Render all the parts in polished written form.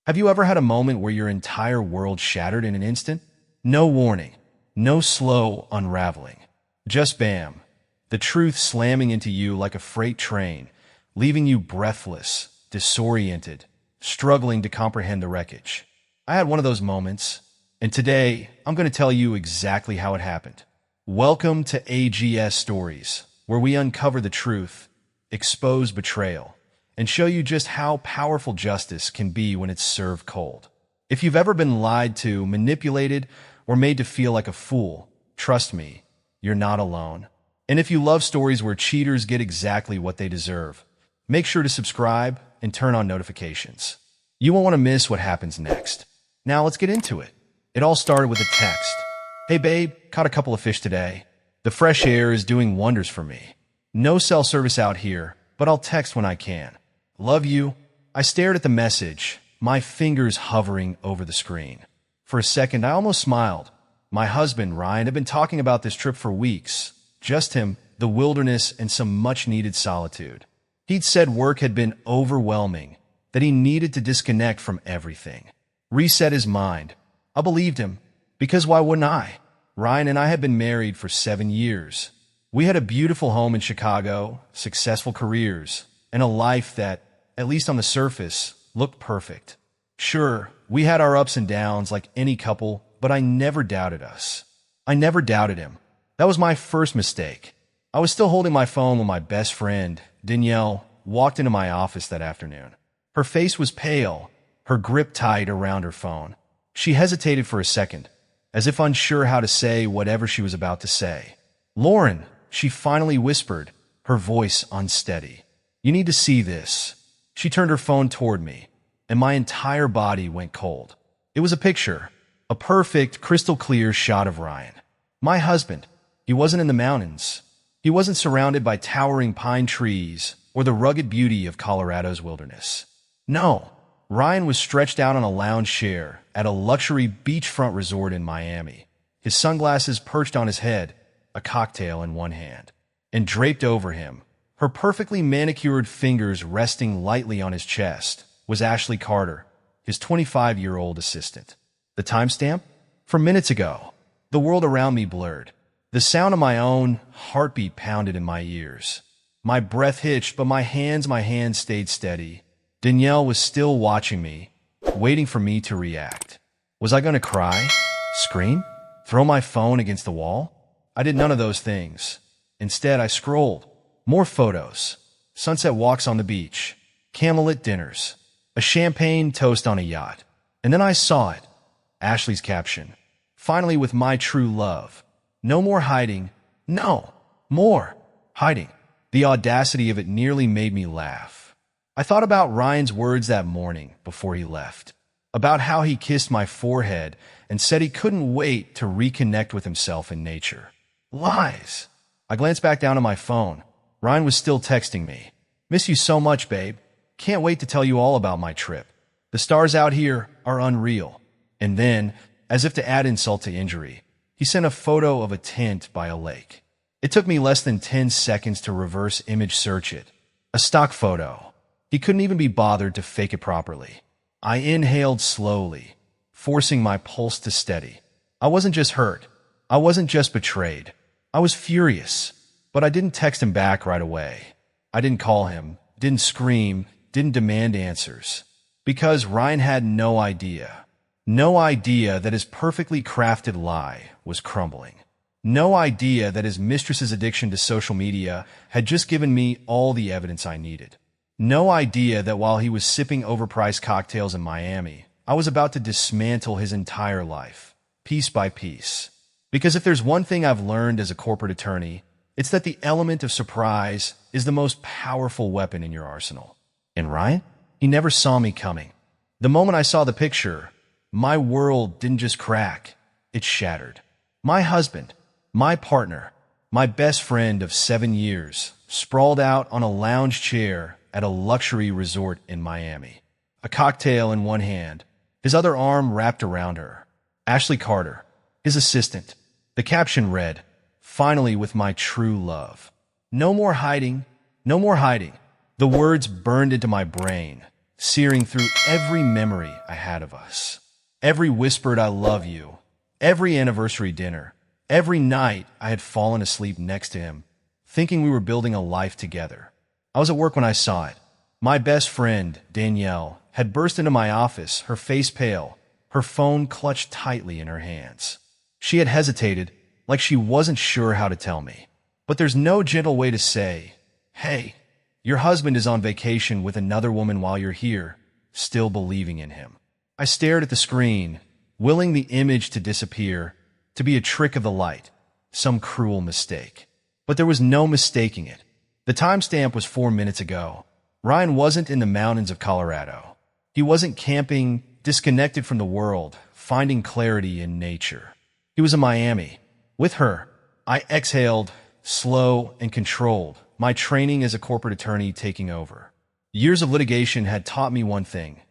Have you ever had a moment where your entire world shattered in an instant? No warning, no slow unraveling. Just bam, the truth slamming into you like a freight train, leaving you breathless, disoriented, struggling to comprehend the wreckage. I had one of those moments, and today I'm going to tell you exactly how it happened. Welcome to AGS Stories, where we uncover the truth, expose betrayal, and show you just how powerful justice can be when it's served cold. If you've ever been lied to, manipulated, or made to feel like a fool, trust me, you're not alone. And if you love stories where cheaters get exactly what they deserve, make sure to subscribe and turn on notifications. You won't want to miss what happens next. Now let's get into it. It all started with a text. Hey babe, caught a couple of fish today. The fresh air is doing wonders for me. No cell service out here, but I'll text when I can. Love you. I stared at the message, my fingers hovering over the screen. For a second, I almost smiled. My husband, Ryan, had been talking about this trip for weeks. Just him, the wilderness, and some much-needed solitude. He'd said work had been overwhelming, that he needed to disconnect from everything. Reset his mind. I believed him, because why wouldn't I? Ryan and I had been married for 7 years. We had a beautiful home in Chicago, successful careers, and a life that, at least on the surface, looked perfect. Sure, we had our ups and downs like any couple, but I never doubted us. I never doubted him. That was my first mistake. I was still holding my phone when my best friend, Danielle, walked into my office that afternoon. Her face was pale, her grip tight around her phone. She hesitated for a second, as if unsure how to say whatever she was about to say. "Lauren," she finally whispered, her voice unsteady. "You need to see this." She turned her phone toward me, and my entire body went cold. It was a picture, a perfect, crystal-clear shot of Ryan. My husband. He wasn't in the mountains. He wasn't surrounded by towering pine trees or the rugged beauty of Colorado's wilderness. No, Ryan was stretched out on a lounge chair at a luxury beachfront resort in Miami, his sunglasses perched on his head, a cocktail in one hand, and draped over him, her perfectly manicured fingers resting lightly on his chest, was Ashley Carter, his 25-year-old assistant. The timestamp? From minutes ago. The world around me blurred. The sound of my own heartbeat pounded in my ears. My breath hitched, but my hands stayed steady. Danielle was still watching me, waiting for me to react. Was I going to cry? Scream? Throw my phone against the wall? I did none of those things. Instead, I scrolled. More photos. Sunset walks on the beach. Candlelit dinners. A champagne toast on a yacht. And then I saw it. Ashley's caption. Finally with my true love. No more hiding. No. More. Hiding. The audacity of it nearly made me laugh. I thought about Ryan's words that morning before he left. About how he kissed my forehead and said he couldn't wait to reconnect with himself in nature. Lies. I glanced back down at my phone. Ryan was still texting me. "Miss you so much, babe. Can't wait to tell you all about my trip. The stars out here are unreal." And then, as if to add insult to injury, he sent a photo of a tent by a lake. It took me less than 10 seconds to reverse image search it. A stock photo. He couldn't even be bothered to fake it properly. I inhaled slowly, forcing my pulse to steady. I wasn't just hurt. I wasn't just betrayed. I was furious. But I didn't text him back right away. I didn't call him, didn't scream, didn't demand answers. Because Ryan had no idea. No idea that his perfectly crafted lie was crumbling. No idea that his mistress's addiction to social media had just given me all the evidence I needed. No idea that while he was sipping overpriced cocktails in Miami, I was about to dismantle his entire life, piece by piece. Because if there's one thing I've learned as a corporate attorney, it's that the element of surprise is the most powerful weapon in your arsenal. And Ryan? He never saw me coming. The moment I saw the picture, my world didn't just crack, it shattered. My husband, my partner, my best friend of 7 years, sprawled out on a lounge chair at a luxury resort in Miami. A cocktail in one hand, his other arm wrapped around her. Ashley Carter, his assistant. The caption read, "Finally with my true love." No more hiding, no more hiding. The words burned into my brain, searing through every memory I had of us. Every whispered I love you, every anniversary dinner, every night I had fallen asleep next to him, thinking we were building a life together. I was at work when I saw it. My best friend, Danielle, had burst into my office, her face pale, her phone clutched tightly in her hands. She had hesitated, like she wasn't sure how to tell me. But there's no gentle way to say, "Hey, your husband is on vacation with another woman while you're here," still believing in him. I stared at the screen, willing the image to disappear, to be a trick of the light, some cruel mistake. But there was no mistaking it. The timestamp was 4 minutes ago. Ryan wasn't in the mountains of Colorado. He wasn't camping, disconnected from the world, finding clarity in nature. He was in Miami. With her. I exhaled, slow and controlled, my training as a corporate attorney taking over. Years of litigation had taught me one thing: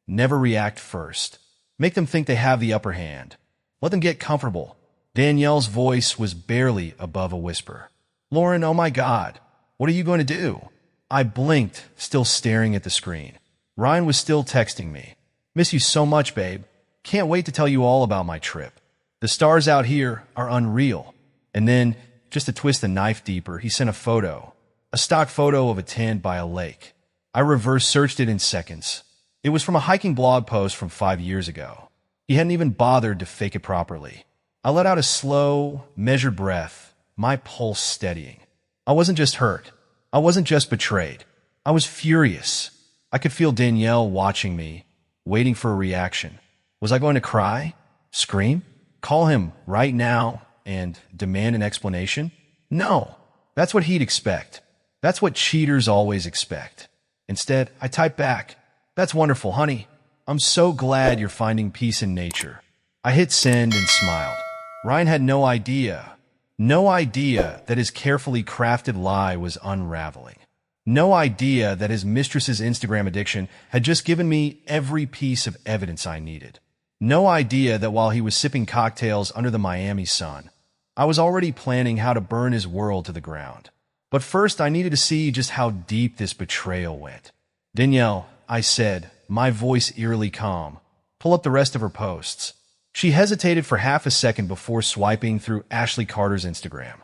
never react first. Make them think they have the upper hand. Let them get comfortable. Danielle's voice was barely above a whisper. "Lauren, oh my God, what are you going to do?" I blinked, still staring at the screen. Ryan was still texting me. "Miss you so much, babe. Can't wait to tell you all about my trip. The stars out here are unreal." And then, just to twist the knife deeper, he sent a photo. A stock photo of a tent by a lake. I reverse searched it in seconds. It was from a hiking blog post from 5 years ago. He hadn't even bothered to fake it properly. I let out a slow, measured breath, my pulse steadying. I wasn't just hurt. I wasn't just betrayed. I was furious. I could feel Danielle watching me, waiting for a reaction. Was I going to cry? Scream? Call him right now and demand an explanation? No. That's what he'd expect. That's what cheaters always expect. Instead, I typed back, "That's wonderful, honey. I'm so glad you're finding peace in nature." I hit send and smiled. Ryan had no idea that his carefully crafted lie was unraveling. No idea that his mistress's Instagram addiction had just given me every piece of evidence I needed. No idea that while he was sipping cocktails under the Miami sun, I was already planning how to burn his world to the ground. But first, I needed to see just how deep this betrayal went. "Danielle," I said, my voice eerily calm, "pull up the rest of her posts." She hesitated for half a second before swiping through Ashley Carter's Instagram.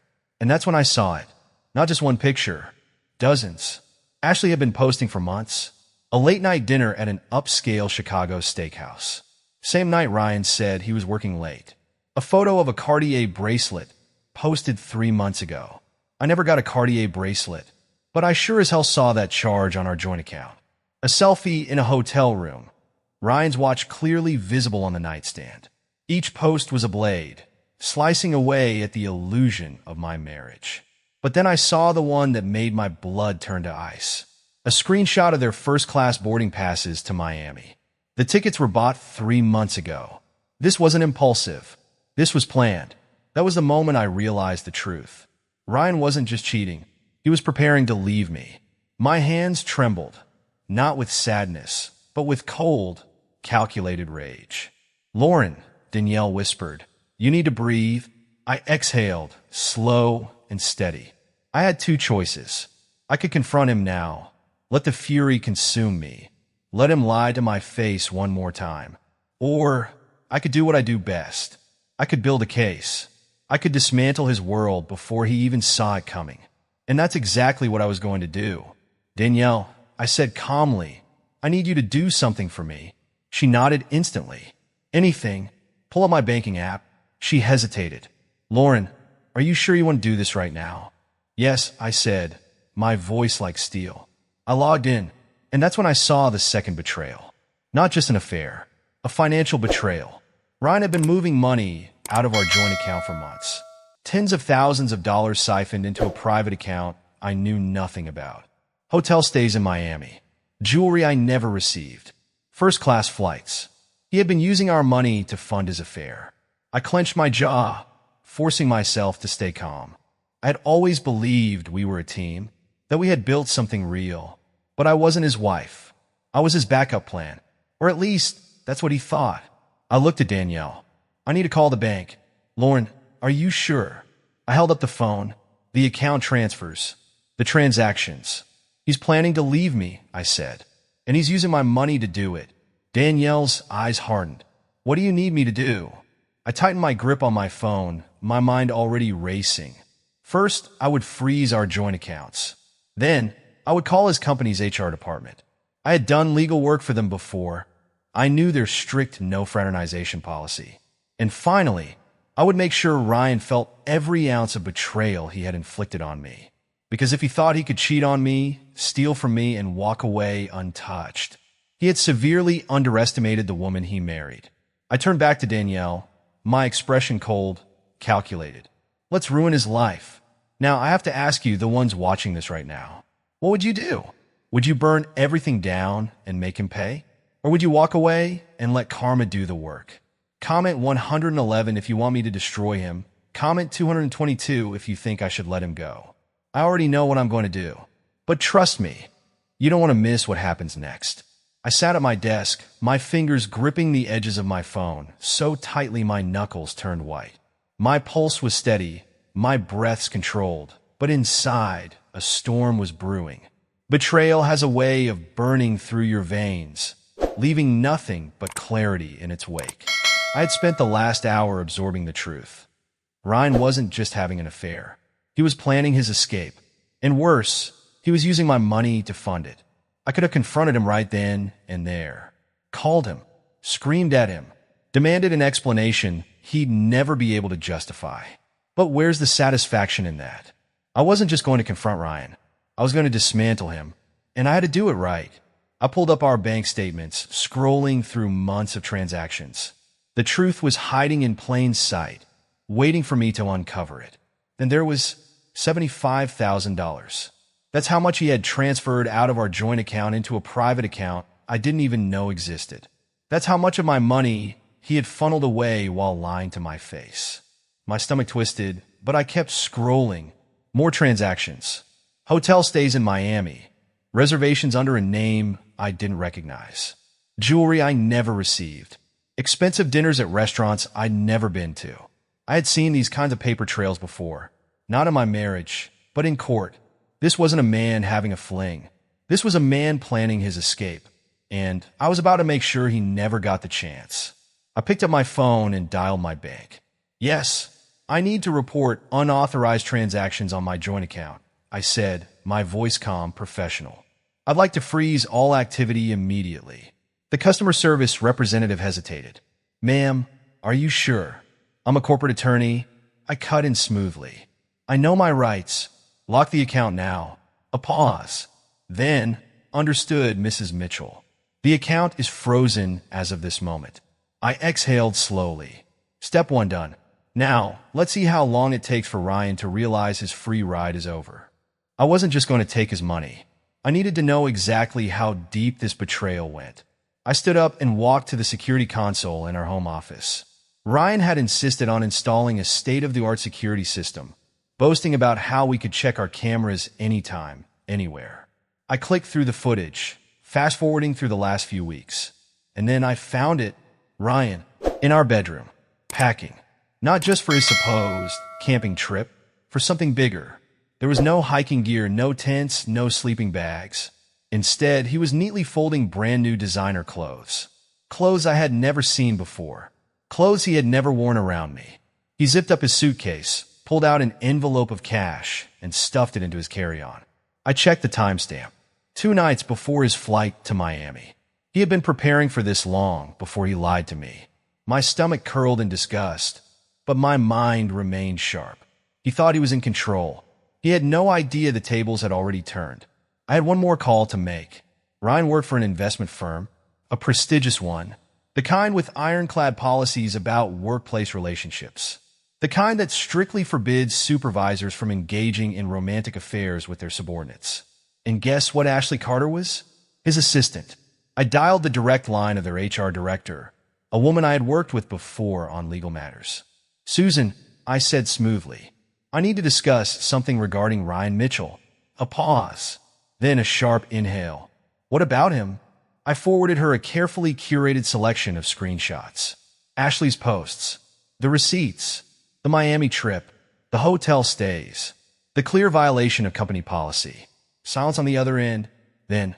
And that's when I saw it. Not just one picture. Dozens. Ashley had been posting for months. A late-night dinner at an upscale Chicago steakhouse. Same night Ryan said he was working late. A photo of a Cartier bracelet posted 3 months ago. I never got a Cartier bracelet, but I sure as hell saw that charge on our joint account. A selfie in a hotel room. Ryan's watch clearly visible on the nightstand. Each post was a blade, slicing away at the illusion of my marriage. But then I saw the one that made my blood turn to ice. A screenshot of their first-class boarding passes to Miami. The tickets were bought 3 months ago. This wasn't impulsive. This was planned. That was the moment I realized the truth. Ryan wasn't just cheating. He was preparing to leave me. My hands trembled, not with sadness, but with cold, calculated rage. "Lauren," Danielle whispered, "you need to breathe." I exhaled, slow and steady. I had 2 choices. I could confront him now, let the fury consume me, let him lie to my face one more time. Or I could do what I do best. I could build a case. I could dismantle his world before he even saw it coming. And that's exactly what I was going to do. "Danielle," I said calmly, "I need you to do something for me." She nodded instantly. "Anything. Pull up my banking app." She hesitated. "Lauren, are you sure you want to do this right now?" "Yes," I said, my voice like steel. I logged in, and that's when I saw the second betrayal. Not just an affair, a financial betrayal. Ryan had been moving money out of our joint account for months. Tens of thousands of dollars siphoned into a private account I knew nothing about. Hotel stays in Miami. Jewelry I never received. First-class flights. He had been using our money to fund his affair. I clenched my jaw, forcing myself to stay calm. I had always believed we were a team, that we had built something real. But I wasn't his wife. I was his backup plan. Or at least, that's what he thought. I looked at Danielle. "I need to call the bank." "Lauren, are you sure?" I held up the phone. "The account transfers. The transactions." "He's planning to leave me," I said. and he's using my money to do it. Danielle's eyes hardened. What do you need me to do? I tightened my grip on my phone, my mind already racing. First, I would freeze our joint accounts. Then, I would call his company's HR department. I had done legal work for them before. I knew their strict no fraternization policy. And finally, I would make sure Ryan felt every ounce of betrayal he had inflicted on me. Because if he thought he could cheat on me, steal from me, and walk away untouched, he had severely underestimated the woman he married. I turned back to Danielle, my expression cold, calculated. Let's ruin his life. Now, I have to ask you, the ones watching this right now, what would you do? Would you burn everything down and make him pay? Or would you walk away and let karma do the work? Comment 111 if you want me to destroy him. Comment 222 if you think I should let him go. I already know what I'm going to do. But trust me, you don't want to miss what happens next. I sat at my desk, my fingers gripping the edges of my phone, so tightly my knuckles turned white. My pulse was steady, my breaths controlled, but inside, a storm was brewing. Betrayal has a way of burning through your veins, leaving nothing but clarity in its wake. I had spent the last hour absorbing the truth. Ryan wasn't just having an affair. He was planning his escape. And worse, he was using my money to fund it. I could have confronted him right then and there, called him, screamed at him, demanded an explanation he'd never be able to justify. But where's the satisfaction in that? I wasn't just going to confront Ryan. I was going to dismantle him, and I had to do it right. I pulled up our bank statements, scrolling through months of transactions. The truth was hiding in plain sight, waiting for me to uncover it. Then there was $75,000. That's how much he had transferred out of our joint account into a private account I didn't even know existed. That's how much of my money he had funneled away while lying to my face. My stomach twisted, but I kept scrolling. More transactions. Hotel stays in Miami. Reservations under a name I didn't recognize. Jewelry I never received. Expensive dinners at restaurants I'd never been to. I had seen these kinds of paper trails before. Not in my marriage, but in court. This wasn't a man having a fling. This was a man planning his escape. And I was about to make sure he never got the chance. I picked up my phone and dialed my bank. Yes, I need to report unauthorized transactions on my joint account, I said, my voice calm, professional. I'd like to freeze all activity immediately. The customer service representative hesitated. Ma'am, are you sure? I'm a corporate attorney. I cut in smoothly. I know my rights. Lock the account now. A pause. Then, understood, Mrs. Mitchell. The account is frozen as of this moment. I exhaled slowly. Step 1 done. Now, let's see how long it takes for Ryan to realize his free ride is over. I wasn't just going to take his money. I needed to know exactly how deep this betrayal went. I stood up and walked to the security console in our home office. Ryan had insisted on installing a state-of-the-art security system, boasting about how we could check our cameras anytime, anywhere. I clicked through the footage, fast-forwarding through the last few weeks. And then I found it, Ryan, in our bedroom, packing. Not just for his supposed camping trip, for something bigger. There was no hiking gear, no tents, no sleeping bags. Instead, he was neatly folding brand new designer clothes. Clothes I had never seen before. Clothes he had never worn around me. He zipped up his suitcase, pulled out an envelope of cash, and stuffed it into his carry-on. I checked the timestamp. 2 nights before his flight to Miami. He had been preparing for this long before he lied to me. My stomach curled in disgust, but my mind remained sharp. He thought he was in control. He had no idea the tables had already turned. I had one more call to make. Ryan worked for an investment firm, a prestigious one, the kind with ironclad policies about workplace relationships, the kind that strictly forbids supervisors from engaging in romantic affairs with their subordinates. And guess what Ashley Carter was? His assistant. I dialed the direct line of their HR director, a woman I had worked with before on legal matters. Susan, I said smoothly, I need to discuss something regarding Ryan Mitchell. A pause. Then a sharp inhale. What about him? I forwarded her a carefully curated selection of screenshots. Ashley's posts, the receipts, the Miami trip, the hotel stays, the clear violation of company policy. Silence on the other end. Then,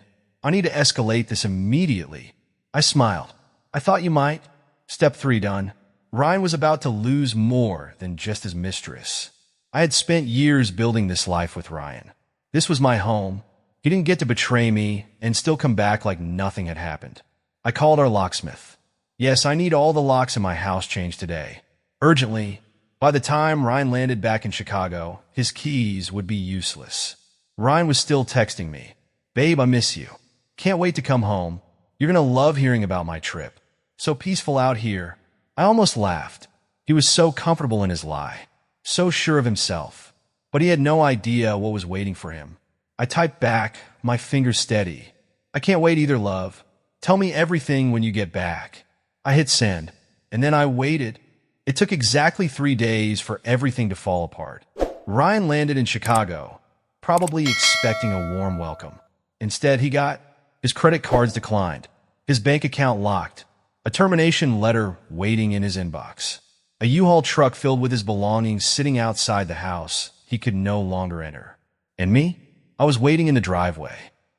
I need to escalate this immediately. I smiled. I thought you might. Step 3 done. Ryan was about to lose more than just his mistress. I had spent years building this life with Ryan. This was my home. He didn't get to betray me and still come back like nothing had happened. I called our locksmith. Yes, I need all the locks in my house changed today. Urgently. By the time Ryan landed back in Chicago, his keys would be useless. Ryan was still texting me. Babe, I miss you. Can't wait to come home. You're gonna love hearing about my trip. So peaceful out here. I almost laughed. He was so comfortable in his lie. So sure of himself. But he had no idea what was waiting for him. I typed back, my fingers steady. I can't wait either, love. Tell me everything when you get back. I hit send, and then I waited. It took exactly 3 days for everything to fall apart. Ryan landed in Chicago, probably expecting a warm welcome. Instead, he got his credit cards declined, his bank account locked, a termination letter waiting in his inbox, a U-Haul truck filled with his belongings sitting outside the house he could no longer enter. And me? I was waiting in the driveway.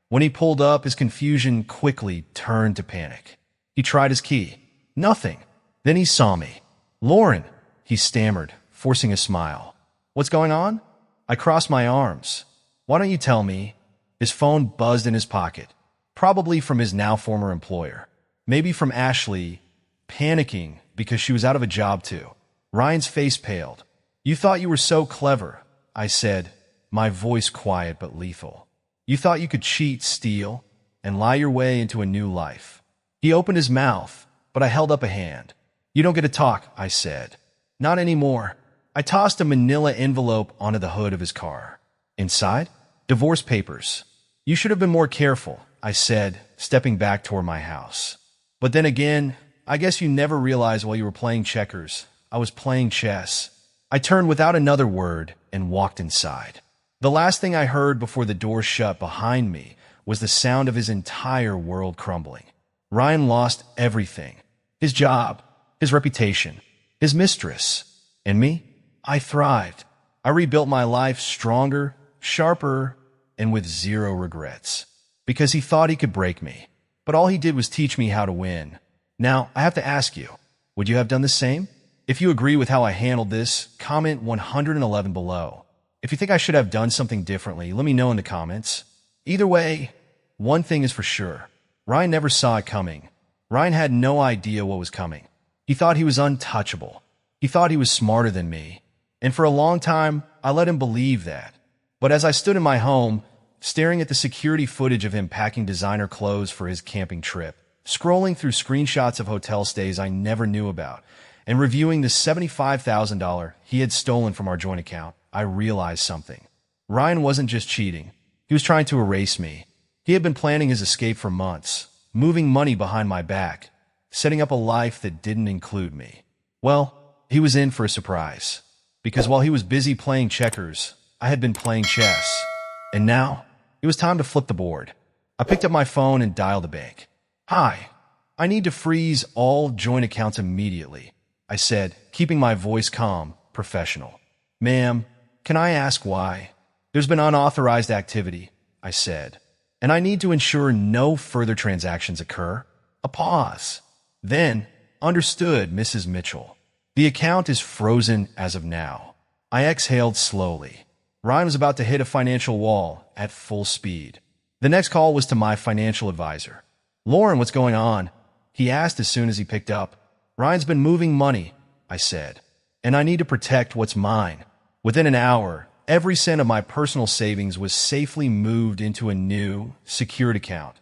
When he pulled up, his confusion quickly turned to panic. He tried his key. Nothing. Then he saw me. Lauren, he stammered, forcing a smile. What's going on? I crossed my arms. Why don't you tell me? His phone buzzed in his pocket, probably from his now former employer. Maybe from Ashley, panicking because she was out of a job too. Ryan's face paled. You thought you were so clever, I said, my voice quiet but lethal. You thought you could cheat, steal, and lie your way into a new life. He opened his mouth, but I held up a hand. You don't get to talk, I said. Not anymore. I tossed a manila envelope onto the hood of his car. Inside? Divorce papers. You should have been more careful, I said, stepping back toward my house. But then again, I guess you never realized while you were playing checkers. I was playing chess. I turned without another word and walked inside. The last thing I heard before the door shut behind me was the sound of his entire world crumbling. Ryan lost everything. His job, his reputation, his mistress. And me? I thrived. I rebuilt my life stronger, sharper, and with zero regrets. Because he thought he could break me. But all he did was teach me how to win. Now, I have to ask you, would you have done the same? If you agree with how I handled this, comment 111 below. If you think I should have done something differently, let me know in the comments. Either way, one thing is for sure. Ryan never saw it coming. Ryan had no idea what was coming. He thought he was untouchable. He thought he was smarter than me. And for a long time, I let him believe that. But as I stood in my home, staring at the security footage of him packing designer clothes for his camping trip, scrolling through screenshots of hotel stays I never knew about, and reviewing the $75,000 he had stolen from our joint account, I realized something. Ryan wasn't just cheating. He was trying to erase me. He had been planning his escape for months, moving money behind my back, setting up a life that didn't include me. Well, he was in for a surprise. Because while he was busy playing checkers, I had been playing chess. And now, it was time to flip the board. I picked up my phone and dialed the bank. Hi, I need to freeze all joint accounts immediately, I said, keeping my voice calm, professional. Ma'am, can I ask why? There's been unauthorized activity, I said, and I need to ensure no further transactions occur. A pause. Then, understood, Mrs. Mitchell. The account is frozen as of now. I exhaled slowly. Ryan was about to hit a financial wall at full speed. The next call was to my financial advisor. Lauren, what's going on? He asked as soon as he picked up. Ryan's been moving money, I said, and I need to protect what's mine. Within an hour, every cent of my personal savings was safely moved into a new, secured account,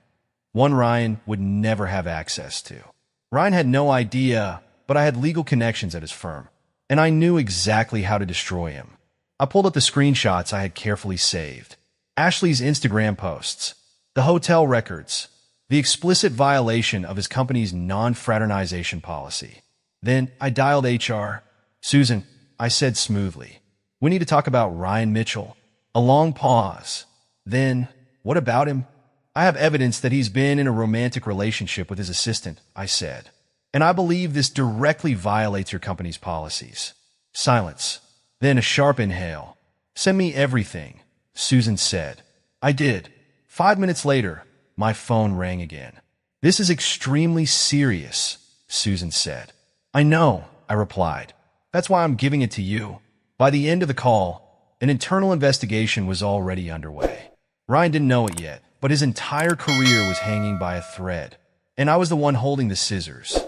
one Ryan would never have access to. Ryan had no idea, but I had legal connections at his firm, and I knew exactly how to destroy him. I pulled up the screenshots I had carefully saved. Ashley's Instagram posts, the hotel records, the explicit violation of his company's non-fraternization policy. Then I dialed HR. Susan, I said smoothly, we need to talk about Ryan Mitchell. A long pause. Then, what about him? I have evidence that he's been in a romantic relationship with his assistant, I said. And I believe this directly violates your company's policies. Silence. Then a sharp inhale. Send me everything, Susan said. I did. 5 minutes later, my phone rang again. "This is extremely serious," Susan said. "I know," I replied. "That's why I'm giving it to you." By the end of the call, an internal investigation was already underway. Ryan didn't know it yet, but his entire career was hanging by a thread, and I was the one holding the scissors.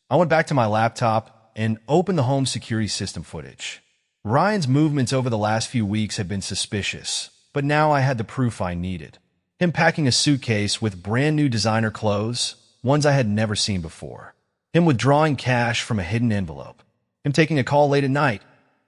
I went back to my laptop and opened the home security system footage. Ryan's movements over the last few weeks had been suspicious, but now I had the proof I needed. Him packing a suitcase with brand new designer clothes, ones I had never seen before. Him withdrawing cash from a hidden envelope. Him taking a call late at night,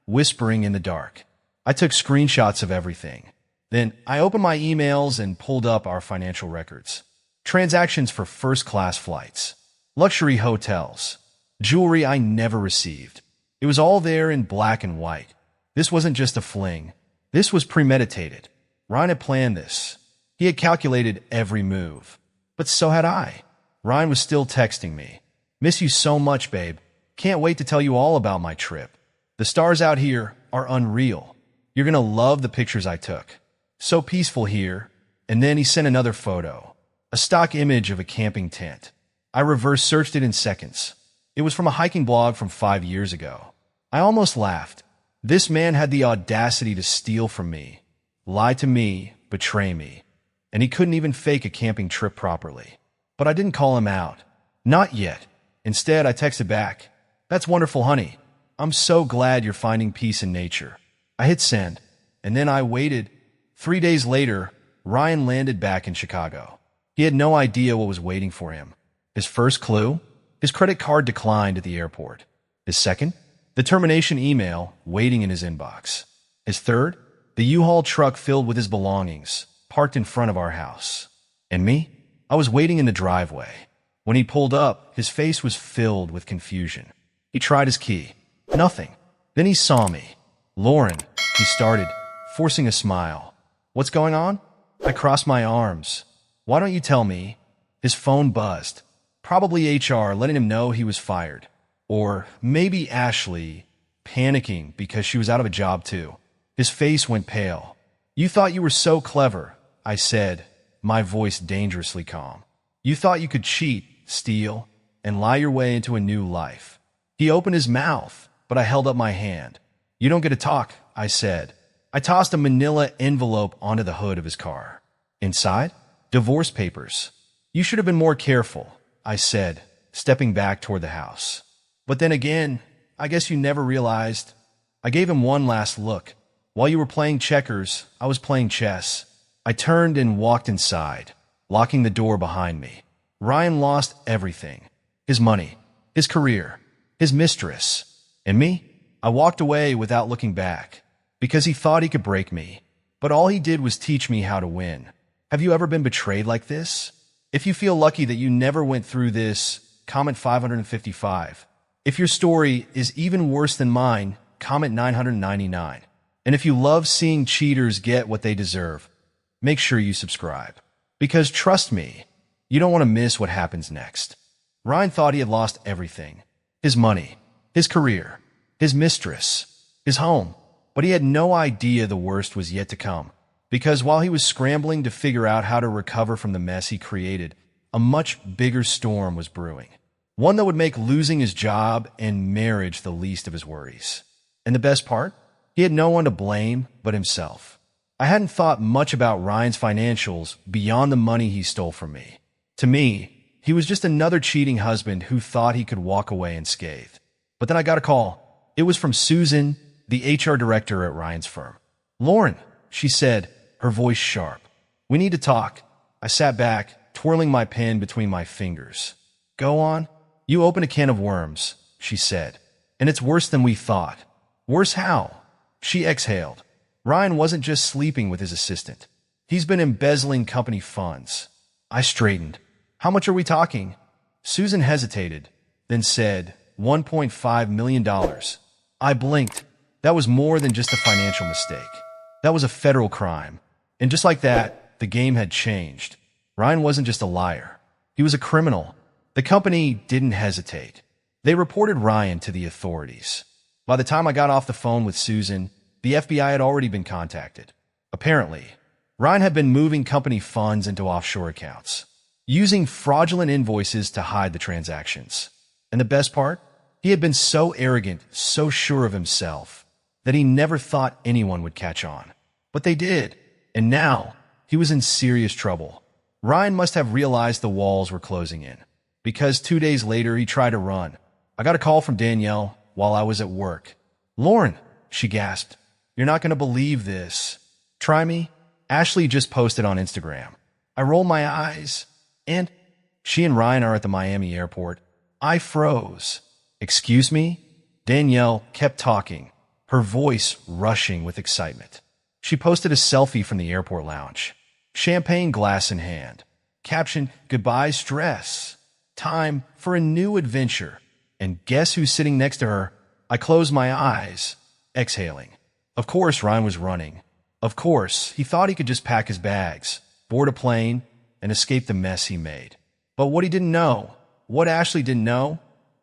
whispering in the dark. I took screenshots of everything. Then I opened my emails and pulled up our financial records. Transactions for first-class flights, luxury hotels, jewelry I never received. It was all there in black and white. This wasn't just a fling. This was premeditated. Ryan had planned this. He had calculated every move. But so had I. Ryan was still texting me. "Miss you so much, babe. Can't wait to tell you all about my trip. The stars out here are unreal. You're gonna love the pictures I took. So peaceful here." And then he sent another photo. A stock image of a camping tent. I reverse searched it in seconds. It was from a hiking blog from 5 years ago. I almost laughed. This man had the audacity to steal from me, lie to me, betray me. And he couldn't even fake a camping trip properly. But I didn't call him out. Not yet. Instead, I texted back, "That's wonderful, honey. I'm so glad you're finding peace in nature." I hit send, and then I waited. 3 days later, Ryan landed back in Chicago. He had no idea what was waiting for him. His first clue? His credit card declined at the airport. His second? The termination email waiting in his inbox. His third? The U-Haul truck filled with his belongings, parked in front of our house. And me? I was waiting in the driveway. When he pulled up, his face was filled with confusion. He tried his key. Nothing. Then he saw me. "Lauren," he started, forcing a smile. "What's going on?" I crossed my arms. "Why don't you tell me?" His phone buzzed. Probably HR letting him know he was fired. Or maybe Ashley, panicking because she was out of a job too. His face went pale. "You thought you were so clever," I said, my voice dangerously calm. "You thought you could cheat, steal, and lie your way into a new life." He opened his mouth, but I held up my hand. "You don't get to talk," I said. I tossed a manila envelope onto the hood of his car. Inside, divorce papers. "You should have been more careful," I said, stepping back toward the house. "But then again, I guess you never realized." I gave him one last look. "While you were playing checkers, I was playing chess." I turned and walked inside, locking the door behind me. Ryan lost everything. His money, his career, his mistress. And me? I walked away without looking back, because he thought he could break me. But all he did was teach me how to win. Have you ever been betrayed like this? If you feel lucky that you never went through this, comment 555. If your story is even worse than mine, comment 999. And if you love seeing cheaters get what they deserve, make sure you subscribe. Because trust me, you don't want to miss what happens next. Ryan thought he had lost everything. His money, his career, his mistress, his home. But he had no idea the worst was yet to come. Because while he was scrambling to figure out how to recover from the mess he created, a much bigger storm was brewing. One that would make losing his job and marriage the least of his worries. And the best part? He had no one to blame but himself. I hadn't thought much about Ryan's financials beyond the money he stole from me. To me, he was just another cheating husband who thought he could walk away unscathed. But then I got a call. It was from Susan, the HR director at Ryan's firm. "Lauren," she said, her voice sharp. "We need to talk." I sat back, twirling my pen between my fingers. "Go on." "You open a can of worms," she said. "And it's worse than we thought." "Worse how?" She exhaled. "Ryan wasn't just sleeping with his assistant. He's been embezzling company funds." I straightened. "How much are we talking?" Susan hesitated, then said, $1.5 million. I blinked. That was more than just a financial mistake. That was a federal crime. And just like that, the game had changed. Ryan wasn't just a liar. He was a criminal. The company didn't hesitate. They reported Ryan to the authorities. By the time I got off the phone with Susan, the FBI had already been contacted. Apparently, Ryan had been moving company funds into offshore accounts. using fraudulent invoices to hide the transactions. And the best part? He had been so arrogant, so sure of himself, that he never thought anyone would catch on. But they did, and now he was in serious trouble. Ryan must have realized the walls were closing in, because 2 days later he tried to run. I got a call from Danielle while I was at work. "Lauren," she gasped, "you're not going to believe this. Try me. Ashley just posted on Instagram." I rolled my eyes, and she and Ryan are at the Miami airport. I froze. "Excuse me?" Danielle kept talking, her voice rushing with excitement. She posted a selfie from the airport lounge, champagne glass in hand, caption, "Goodbye stress. Time for a new adventure." And guess who's sitting next to her? I closed my eyes, exhaling. Of course Ryan was running. Of course, he thought he could just pack his bags, board a plane, and escape the mess he made. But what he didn't know, what Ashley didn't know,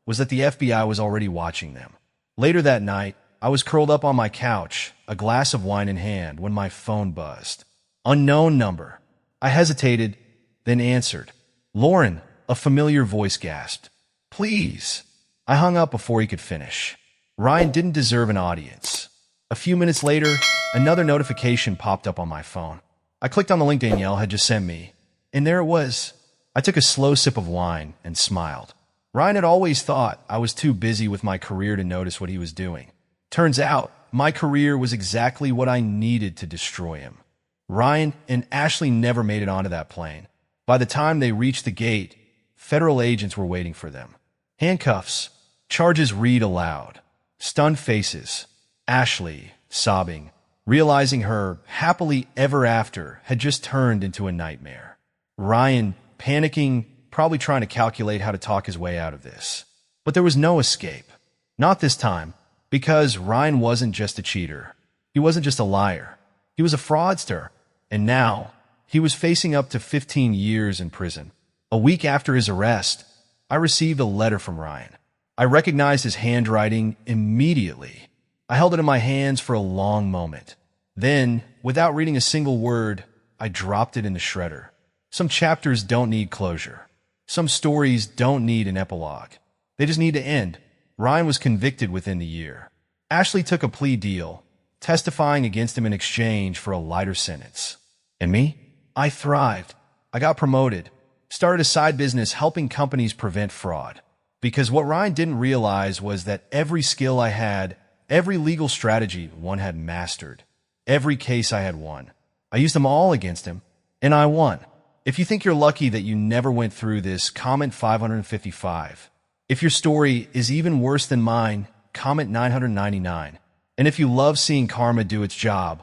was that the FBI was already watching them. Later that night, I was curled up on my couch, a glass of wine in hand, when my phone buzzed. Unknown number. I hesitated, then answered. "Lauren," a familiar voice gasped. "Please." I hung up before he could finish. Ryan didn't deserve an audience. A few minutes later, another notification popped up on my phone. I clicked on the link Danielle had just sent me, and there it was. I took a slow sip of wine and smiled. Ryan had always thought I was too busy with my career to notice what he was doing. Turns out, my career was exactly what I needed to destroy him. Ryan and Ashley never made it onto that plane. By the time they reached the gate, federal agents were waiting for them. Handcuffs, charges read aloud, stunned faces, Ashley sobbing, realizing her happily ever after had just turned into a nightmare. Ryan panicking, probably trying to calculate how to talk his way out of this. But there was no escape. Not this time, because Ryan wasn't just a cheater. He wasn't just a liar. He was a fraudster. And now, he was facing up to 15 years in prison. A week after his arrest, I received a letter from Ryan. I recognized his handwriting immediately. I held it in my hands for a long moment. Then, without reading a single word, I dropped it in the shredder. Some chapters don't need closure. Some stories don't need an epilogue. They just need to end. Ryan was convicted within the year. Ashley took a plea deal, testifying against him in exchange for a lighter sentence. And me? I thrived. I got promoted, started a side business helping companies prevent fraud. Because what Ryan didn't realize was that every skill I had, every legal strategy one had mastered, every case I had won, I used them all against him, and I won. If you think you're lucky that you never went through this, comment 555. If your story is even worse than mine, comment 999. And if you love seeing karma do its job,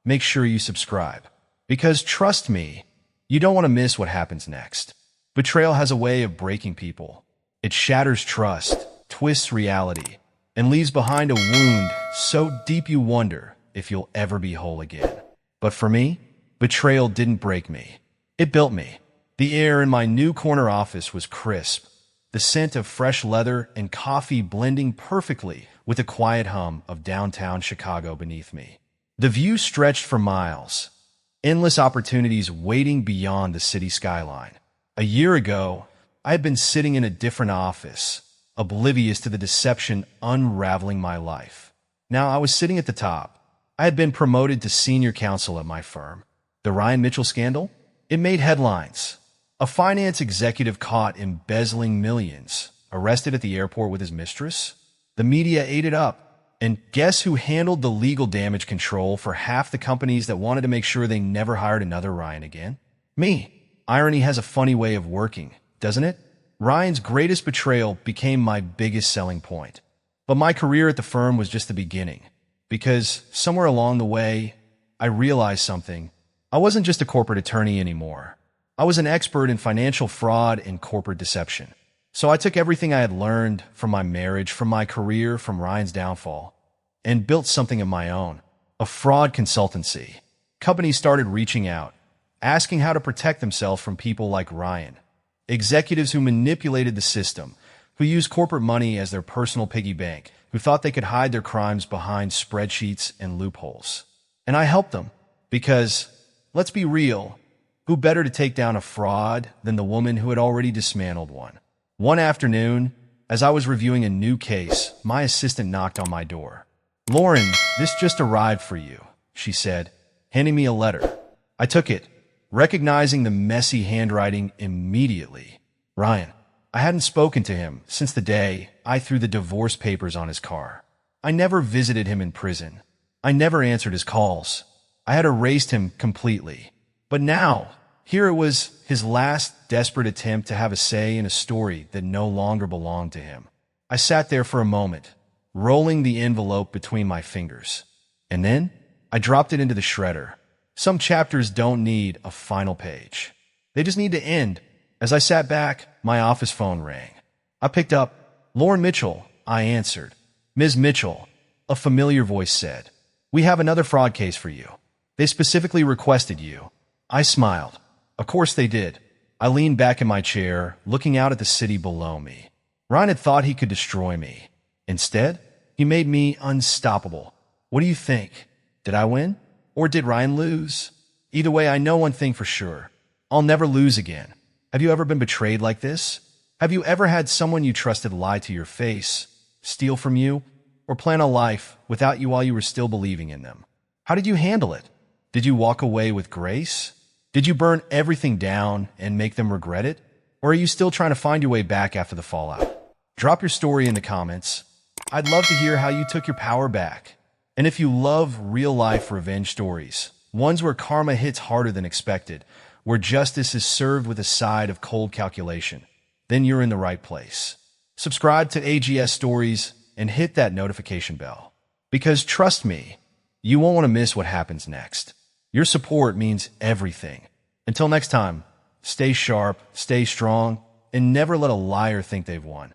make sure you subscribe. Because trust me, you don't want to miss what happens next. Betrayal has a way of breaking people. It shatters trust, twists reality, and leaves behind a wound so deep you wonder if you'll ever be whole again. But for me, betrayal didn't break me. It built me. The air in my new corner office was crisp, the scent of fresh leather and coffee blending perfectly with the quiet hum of downtown Chicago beneath me. The view stretched for miles, endless opportunities waiting beyond the city skyline. A year ago, I had been sitting in a different office, oblivious to the deception unraveling my life. Now I was sitting at the top. I had been promoted to senior counsel at my firm. The Ryan Mitchell scandal? It made headlines. A finance executive caught embezzling millions, arrested at the airport with his mistress. The media ate it up. And guess who handled the legal damage control for half the companies that wanted to make sure they never hired another Ryan again? Me. Irony has a funny way of working, doesn't it? Ryan's greatest betrayal became my biggest selling point. But my career at the firm was just the beginning. Because somewhere along the way, I realized something. I wasn't just a corporate attorney anymore. I was an expert in financial fraud and corporate deception. So I took everything I had learned from my marriage, from my career, from Ryan's downfall, and built something of my own, a fraud consultancy. Companies started reaching out, asking how to protect themselves from people like Ryan, executives who manipulated the system, who used corporate money as their personal piggy bank, who thought they could hide their crimes behind spreadsheets and loopholes. And I helped them because, let's be real, Who better to take down a fraud than the woman who had already dismantled one? One afternoon, as I was reviewing a new case, my assistant knocked on my door. "Lauren, this just arrived for you," she said, handing me a letter. I took it, recognizing the messy handwriting immediately. Ryan. I hadn't spoken to him since the day I threw the divorce papers on his car. I never visited him in prison. I never answered his calls. I had erased him completely. But now, here it was, his last desperate attempt to have a say in a story that no longer belonged to him. I sat there for a moment, rolling the envelope between my fingers. And then, I dropped it into the shredder. Some chapters don't need a final page. They just need to end. As I sat back, my office phone rang. I picked up. "Lauren Mitchell," I answered. "Ms. Mitchell," a familiar voice said. "We have another fraud case for you. They specifically requested you." I smiled. Of course they did. I leaned back in my chair, looking out at the city below me. Ryan had thought he could destroy me. Instead, he made me unstoppable. What do you think? Did I win? Or did Ryan lose? Either way, I know one thing for sure. I'll never lose again. Have you ever been betrayed like this? Have you ever had someone you trusted lie to your face, steal from you, or plan a life without you while you were still believing in them? How did you handle it? Did you walk away with grace? Did you burn everything down and make them regret it? Or are you still trying to find your way back after the fallout? Drop your story in the comments. I'd love to hear how you took your power back. And if you love real-life revenge stories, ones where karma hits harder than expected, where justice is served with a side of cold calculation, then you're in the right place. Subscribe to AGS Stories and hit that notification bell. Because trust me, you won't want to miss what happens next. Your support means everything. Until next time, stay sharp, stay strong, and never let a liar think they've won.